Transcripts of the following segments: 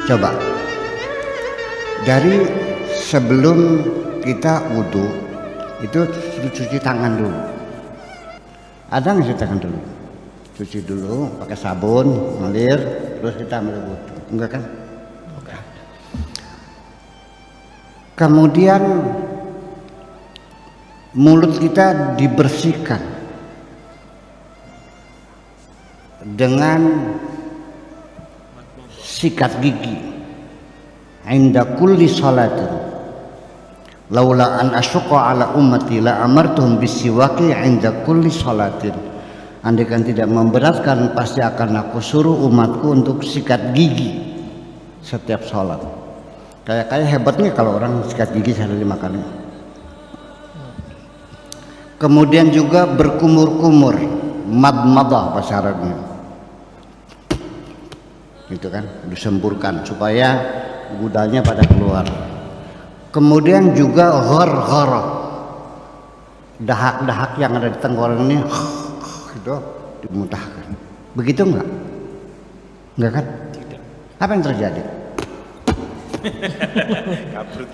Coba dari sebelum kita wudhu itu cuci tangan dulu. Ada nggak cuci tangan dulu? Cuci dulu pakai sabun, ngalir, terus kita ambil wudhu. Enggak kan? Enggak. Kemudian mulut kita dibersihkan dengan sikat gigi inda kulli salatin. Laula an asyqa ala ummati la amartuhum bisiwaki inda kulli salatin. Andaikan tidak memberatkan, pasti akan aku suruh umatku untuk sikat gigi setiap sholat. Kayak hebatnya kalau orang sikat gigi sehari 5 kali. Kemudian juga berkumur-kumur, madmadah bahasa Arabnya. Gitu kan, disemburkan supaya gudanya pada keluar. Kemudian juga ghar-ghar, dahak-dahak yang ada di tenggorokan ini gitu dimuntahkan. Begitu enggak? Enggak kan? Tidak. Apa yang terjadi?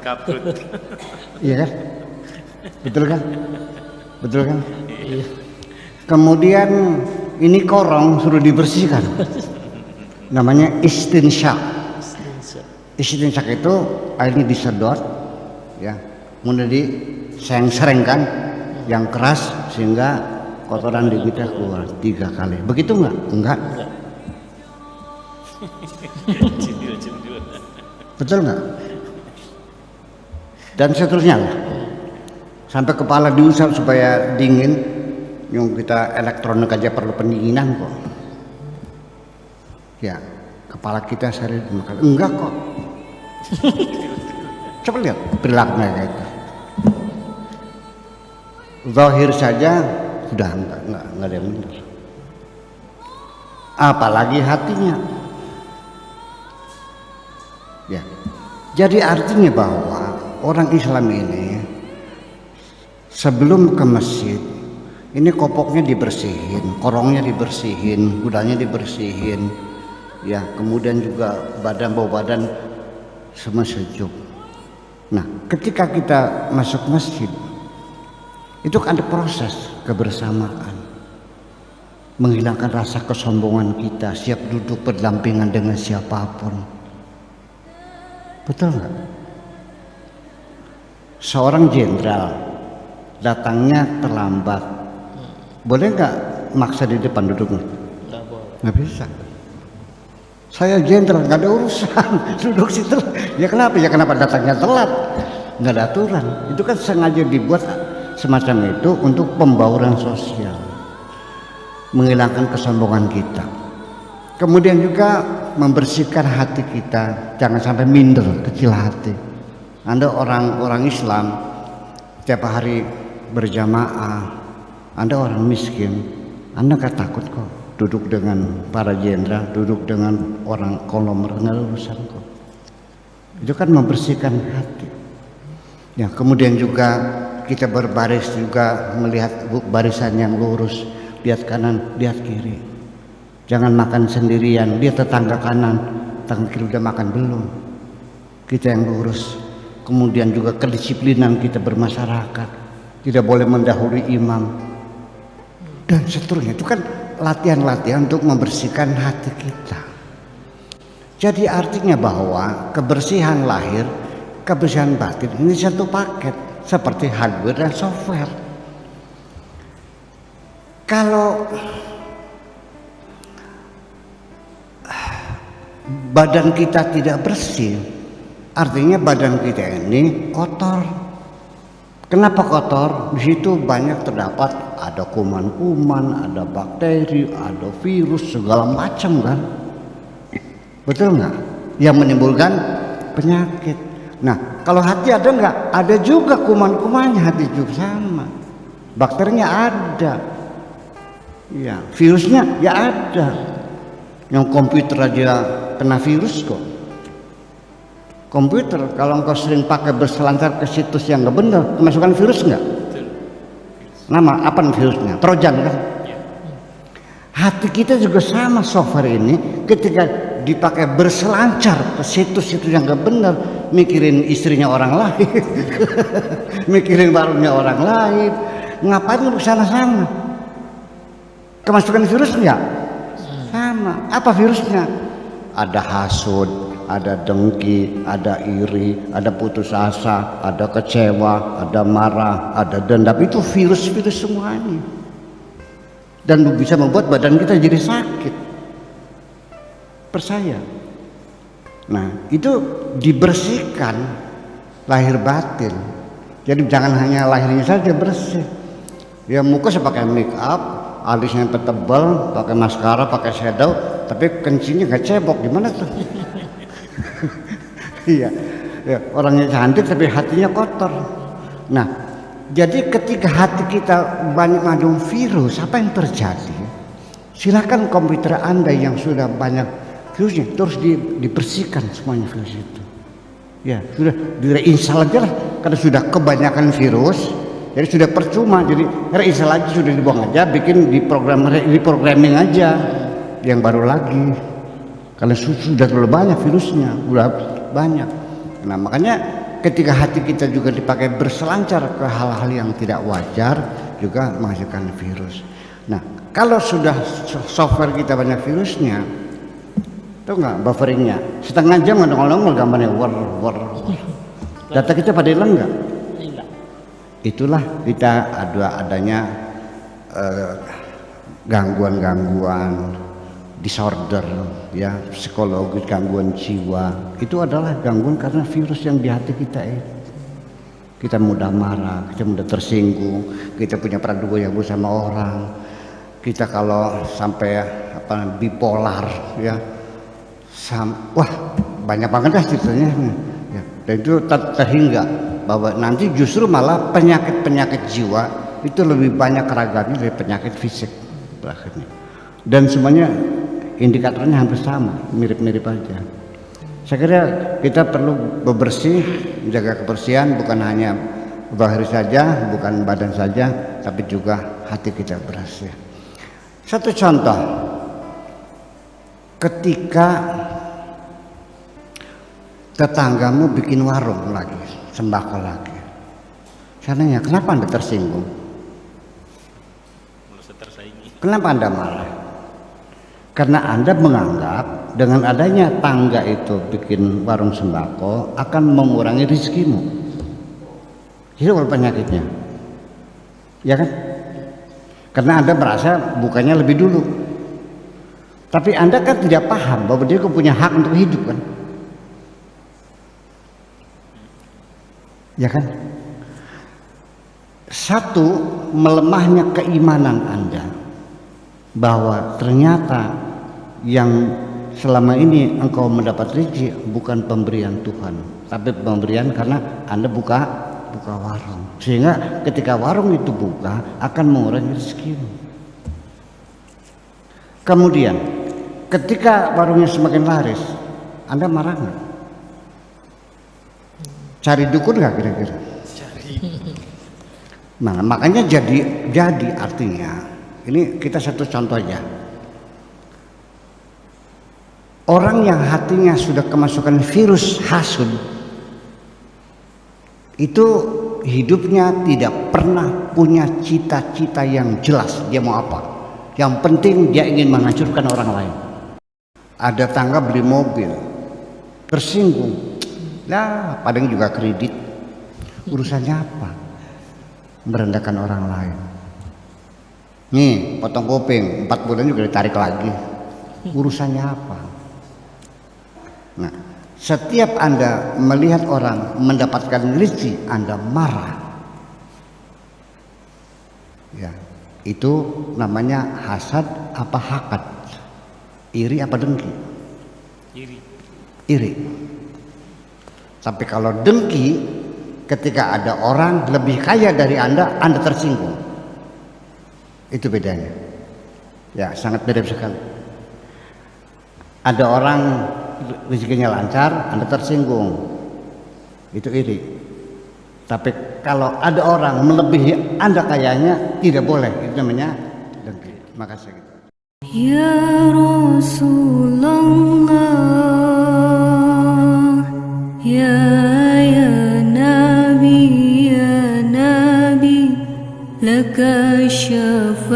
Kaprut. Iya kan? Betul kan? Betul kan? Iya. Kemudian ini korong suruh dibersihkan. Namanya istinsyak. Istinsyak itu airnya disedot, ya, kemudian diseng-serengkan yang keras sehingga kotoran di kita keluar 3 kali. Begitu enggak? Enggak. Cendil. Betul enggak? Dan seterusnya lah. Sampai kepala diusap supaya dingin. Yang kita elektronik aja perlu pendinginan kok. Ya, kepala kita sehari 5 kali. Enggak kok. Coba lihat perilakunya kayak itu. Zahir saja sudah enggak ada yang benar. Apalagi hatinya. Ya. Jadi artinya bahwa orang Islam ini sebelum ke masjid ini kopoknya dibersihin, korongnya dibersihin, gudanya dibersihin, ya, kemudian juga bau badan semua sejuk. Nah, ketika kita masuk masjid itu ada proses kebersamaan, menghilangkan rasa kesombongan kita, siap duduk berdampingan dengan siapapun. Betul nggak? Seorang jenderal datangnya terlambat, boleh nggak maksa di depan duduknya? Nggak boleh. Nggak bisa. Saya jenderal, nggak ada urusan duduk situ. Ya kenapa? Ya kenapa datangnya telat? Nggak ada aturan. Itu kan sengaja dibuat semacam itu untuk pembauran sosial, menghilangkan kesombongan kita. Kemudian juga membersihkan hati kita, jangan sampai minder, kecil hati. Anda orang Islam tiap hari berjamaah, Anda orang miskin, Anda gak takut kok duduk dengan para jenderal, duduk dengan orang konglomerat, nggak ada urusan kok. Itu kan membersihkan hati. Ya, kemudian juga kita berbaris juga melihat barisan yang lurus, lihat kanan, lihat kiri. Jangan makan sendirian, lihat tetangga kanan, tetangga kiri udah makan belum. Kita yang lurus. Kemudian juga kedisiplinan kita bermasyarakat, tidak boleh mendahului imam dan seterusnya. Itu kan latihan-latihan untuk membersihkan hati kita. Jadi artinya bahwa kebersihan lahir, kebersihan batin ini satu paket, seperti hardware dan software. Kalau badan kita tidak bersih, artinya badan kita ini kotor. Kenapa kotor? Di situ banyak terdapat ada kuman-kuman, ada bakteri, ada virus, segala macam kan. Betul nggak? Yang menimbulkan penyakit. Nah, kalau hati ada nggak? Ada juga kuman-kumannya, hati juga sama. Bakterinya ada. Ya, virusnya ya ada. Yang komputer aja kena virus kok. Komputer kalau engkau sering pakai berselancar ke situs yang nggak benar, kemasukan virus nggak? Nama apa virusnya? Trojan kan? Hati kita juga sama, software ini ketika dipakai berselancar ke situs-situs yang gak benar, mikirin istrinya orang lain, mikirin warungnya orang lain, ngapain lu sana-sana? Kemasukan virus enggak? Sama. Apa virusnya? Ada hasud, ada dengki, ada iri, ada putus asa, ada kecewa, ada marah, ada dendam. Itu virus-virus semuanya. Dan bisa membuat badan kita jadi sakit. Percaya. Nah, itu dibersihkan lahir batin. Jadi jangan hanya lahirnya saja bersih. Ya muka saya pakai make up, alisnya tebal, pakai maskara, pakai shadow, tapi kencingnya nggak cebok, gimana tuh? Iya, ya, orangnya cantik tapi hatinya kotor. Nah, jadi ketika hati kita banyak mengandung virus, apa yang terjadi? Silakan komputer Anda yang sudah banyak virusnya terus dibersihkan semuanya virus itu. Ya, sudah direinstall aja lah, karena sudah kebanyakan virus. Jadi sudah percuma, jadi reinstall aja, sudah dibuang aja, bikin diprogramming aja yang baru lagi. Karena sudah terlalu banyak virusnya, udah banyak. Nah makanya ketika hati kita juga dipakai berselancar ke hal-hal yang tidak wajar, juga menghasilkan virus. Nah kalau sudah software kita banyak virusnya, tahu nggak bufferingnya? Setengah jam nongol-nongol gambarnya war. Data kita pada hilang nggak? Itulah kita adanya gangguan-gangguan, disorder, ya psikologis, gangguan jiwa. Itu adalah gangguan karena virus yang di hati kita itu. Kita mudah marah, kita mudah tersinggung, kita punya praduga yang buruk sama orang. Kita kalau sampai bipolar, ya, wah banyak banget lah ceritanya. Ya, dan itu terhingga bahwa nanti justru malah penyakit jiwa itu lebih banyak ragamnya dari penyakit fisik berakhirnya. Dan semuanya indikatornya hampir sama, mirip-mirip aja. Saya kira kita perlu bebersih, menjaga kebersihan bukan hanya zahir saja, bukan badan saja, tapi juga hati kita bersih. Satu contoh, ketika tetanggamu bikin warung lagi, sembako lagi, saya nanya, kenapa Anda tersinggung? Kenapa Anda marah? Karena Anda menganggap dengan adanya tangga itu bikin warung sembako akan mengurangi rezekimu. Itu penyakitnya, ya kan? Karena Anda merasa bukannya lebih dulu. Tapi Anda kan tidak paham bahwa dia punya hak untuk hidup kan? Ya kan? Satu, melemahnya keimanan Anda bahwa ternyata yang selama ini engkau mendapat rezeki bukan pemberian Tuhan, tapi pemberian karena Anda buka warung, sehingga ketika warung itu buka akan mengurangi rezekimu. Kemudian ketika warungnya semakin laris, Anda marah nggak? Cari dukun nggak kira-kira? Nah makanya jadi artinya ini kita satu contoh aja. Orang yang hatinya sudah kemasukan virus hasud, itu hidupnya tidak pernah punya cita-cita yang jelas dia mau apa. Yang penting dia ingin menghancurkan orang lain. Ada tangga beli mobil, tersinggung, nah padahal juga kredit, urusannya apa? Merendahkan orang lain. Nih potong kuping 4 bulan juga ditarik lagi, urusannya apa? Nah, setiap Anda melihat orang mendapatkan rezeki, Anda marah. Ya, itu namanya hasad apa hakad? Iri apa dengki? Iri. Tapi kalau dengki, ketika ada orang lebih kaya dari Anda tersinggung. Itu bedanya. Ya, sangat beda sekali. Ada orang rezekinya lancar, Anda tersinggung, itu iri. Tapi kalau ada orang melebihi Anda kayanya, tidak boleh, itu namanya dengki. Makasih gitu. Ya Rasulullah, ya Nabi, laka syaf